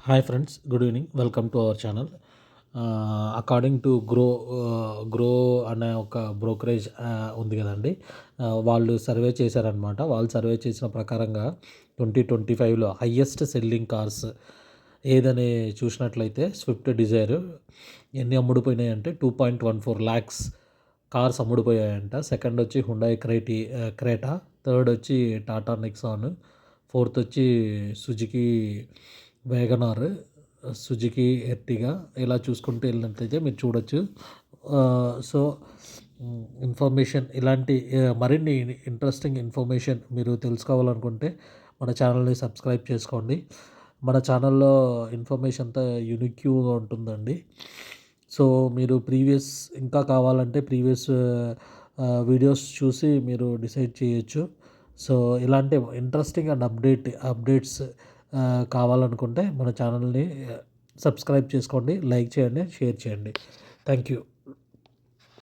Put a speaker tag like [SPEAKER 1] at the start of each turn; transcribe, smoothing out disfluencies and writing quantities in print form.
[SPEAKER 1] Hi friends, good evening. Welcome to our channel. According to grow అనే ఒక brokerage ఉంది కదండి. వాళ్ళు సర్వే చేశారనమాట. వాళ్ళు సర్వే చేసిన ప్రకారంగా 2025లో హయ్యెస్ట్ సెల్లింగ్ కార్స్ ఏదని చూసినట్లయితే స్విఫ్ట్ డిజైర్ ఎన్ని అమ్ముడుపోయినాయంటే 2.14 ల్యాక్స్ కార్స్ అమ్ముడుపోయాయంట. సెకండ్ వచ్చి హుండాయ్ క్రేటా, థర్డ్ వచ్చి టాటా నెక్సాన్, ఫోర్త్ వచ్చి సుజుకి వ్యాగనార్, సుజుకి ఎర్టిగా. ఇలా చూసుకుంటూ వెళ్ళినట్లయితే మీరు చూడొచ్చు. సో ఇన్ఫర్మేషన్ ఇలాంటి మరిన్ని ఇంట్రెస్టింగ్ ఇన్ఫర్మేషన్ మీరు తెలుసుకోవాలనుకుంటే మన ఛానల్ని సబ్స్క్రైబ్ చేసుకోండి. మన ఛానల్లో ఇన్ఫర్మేషన్ అంతా యూనిక్యూగా ఉంటుందండి. సో మీరు ఇంకా కావాలంటే ప్రీవియస్ వీడియోస్ చూసి మీరు డిసైడ్ చేయొచ్చు. సో ఇలాంటి ఇంట్రెస్టింగ్ అండ్ అప్డేట్స్ కావాలనుకుంటే మన ఛానల్ని సబ్స్క్రైబ్ చేసుకోండి, లైక్ చేయండి, షేర్ చేయండి. Thank you.